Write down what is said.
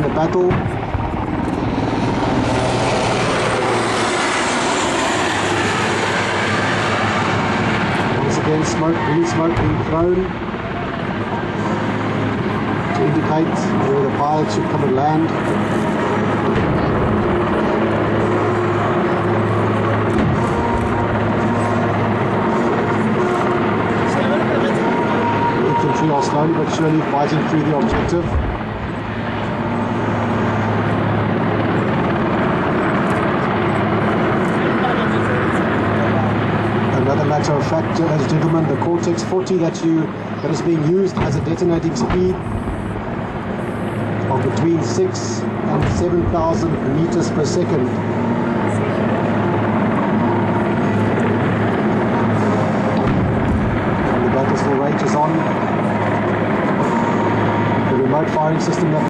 the battle. Once again, green smoke being thrown to indicate where the pilots should come and land. Infantry are slowly but surely fighting through the objective. Another matter of fact, gentlemen, the Cortex 40 that is being used has a detonating speed of between 6 and 7,000 meters per second. And the battle still rages on. The remote firing system that